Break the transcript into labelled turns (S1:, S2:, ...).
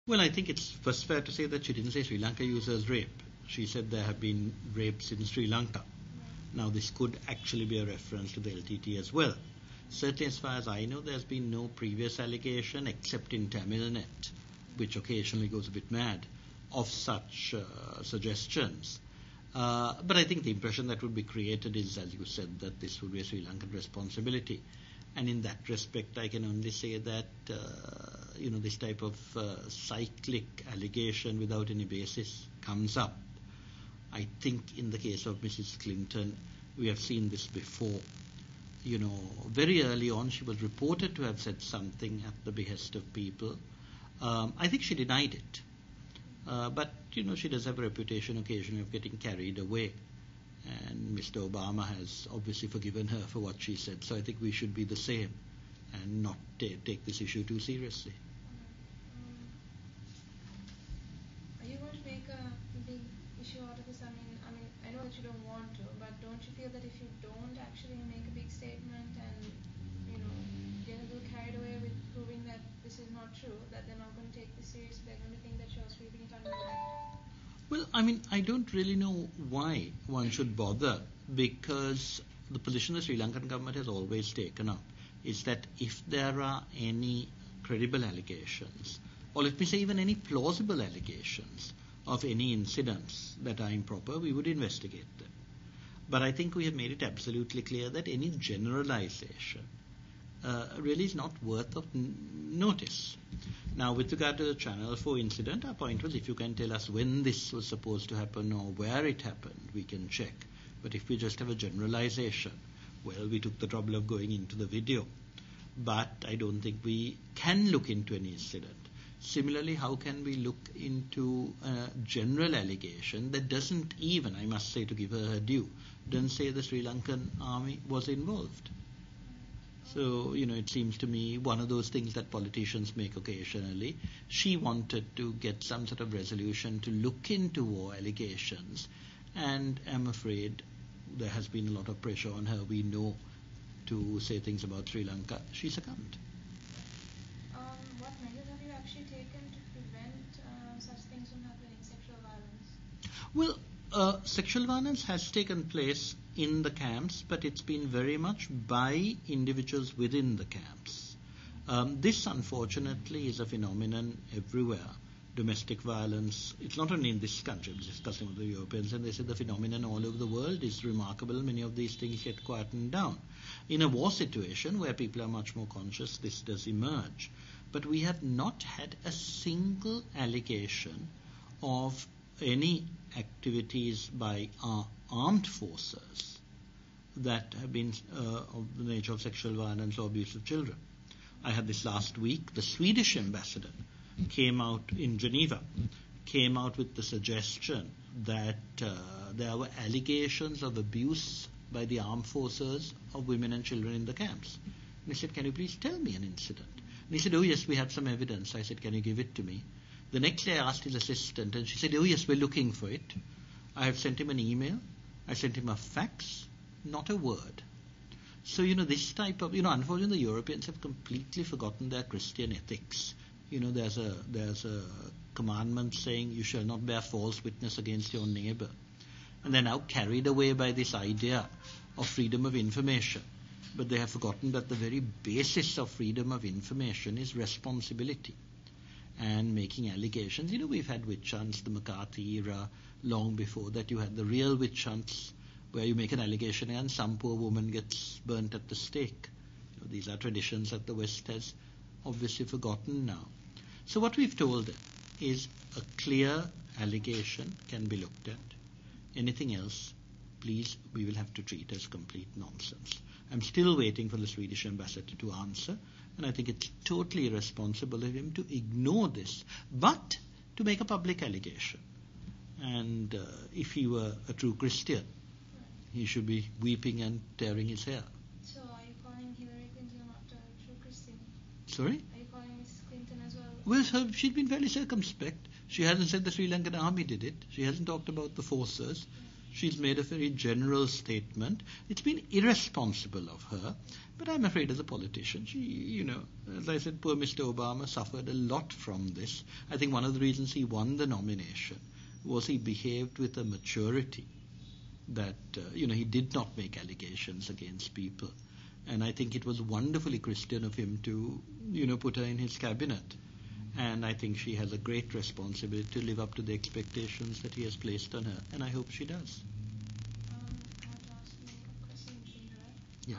S1: Well, I think it's first fair to say that she didn't say Sri Lanka uses rape. She said there have been rapes in Sri Lanka. Now, this could actually be a reference to the LTT as well. Certainly, as far as I know, there's been no previous allegation except in Tamilnet, which occasionally goes a bit mad, of such suggestions. But I think the impression that would be created is, as you said, that this would be a Sri Lankan responsibility. And in that respect, I can only say that, this type of cyclic allegation without any basis comes up. I think in the case of Mrs. Clinton, we have seen this before. Very early on, she was reported to have said something at the behest of people. I think she denied it. But, she does have a reputation occasionally of getting carried away. And Mr. Obama has obviously forgiven her for what she said. So I think we should be the same and not take this issue too seriously.
S2: Are you going to make a big issue out of this? I mean, I know that you don't want to, but don't you feel that if you don't actually make a big statement and, get a little carried away with proving that this is not true, that they're not going to take this seriously, they're going to think that you're sweeping it under the rug?
S1: Well, I don't really know why one should bother, because the position the Sri Lankan government has always taken up is that if there are any credible allegations, or let me say even any plausible allegations of any incidents that are improper, we would investigate them. But I think we have made it absolutely clear that any generalization really is not worth of notice. Now, with regard to the Channel 4 incident, our point was if you can tell us when this was supposed to happen or where it happened, we can check. But if we just have a generalization, well, we took the trouble of going into the video. But I don't think we can look into any incident. Similarly, how can we look into a general allegation that doesn't even, I must say to give her her due, doesn't say the Sri Lankan army was involved? So, it seems to me one of those things that politicians make occasionally. She wanted to get some sort of resolution to look into war allegations, and I'm afraid there has been a lot of pressure on her, we know, to say things about Sri Lanka. She succumbed.
S2: What measures have you actually taken to prevent such things from happening, sexual violence?
S1: Well, sexual violence has taken place in the camps, but it's been very much by individuals within the camps. This, unfortunately, is a phenomenon everywhere. Domestic violence, it's not only in this country, I was discussing with the Europeans, and they said the phenomenon all over the world is remarkable. Many of these things get quietened down. In a war situation where people are much more conscious, this does emerge. But we have not had a single allegation of any activities by our armed forces that have been of the nature of sexual violence or abuse of children. I had this last week. The Swedish ambassador came out in Geneva, came out with the suggestion that there were allegations of abuse by the armed forces of women and children in the camps. And I said, can you please tell me an incident? And he said, oh yes, we have some evidence. I said, can you give it to me? The next day I asked his assistant, and she said, oh yes, we're looking for it. I have sent him an email. I sent him a fax. Not a word. So, this type of, unfortunately the Europeans have completely forgotten their Christian ethics. There's a commandment saying you shall not bear false witness against your neighbor. And they're now carried away by this idea of freedom of information. But they have forgotten that the very basis of freedom of information is responsibility. And making allegations. We've had witch hunts, the McCarthy era, long before that. You had the real witch hunts where you make an allegation and some poor woman gets burnt at the stake. These are traditions that the West has obviously forgotten now. So what we've told them is a clear allegation can be looked at. Anything else, please, we will have to treat as complete nonsense. I'm still waiting for the Swedish ambassador to answer, and I think it's totally irresponsible of him to ignore this, but to make a public allegation. And if he were a true Christian, he should be weeping and tearing his hair.
S2: So are you calling Hillary Clinton not a true Christian?
S1: Sorry?
S2: Are you calling Mrs. Clinton as well?
S1: Well, she's been fairly circumspect. She hasn't said the Sri Lankan army did it. She hasn't talked about the forces. She's made a very general statement. It's been irresponsible of her, but I'm afraid as a politician, she, as I said, poor Mr. Obama suffered a lot from this. I think one of the reasons he won the nomination was he behaved with a maturity that, he did not make allegations against people. And I think it was wonderfully Christian of him to, put her in his cabinet. And I think she has a great responsibility to live up to the expectations that he has placed on her. And I hope she does.
S2: I have to ask you a question to her.
S1: Yeah.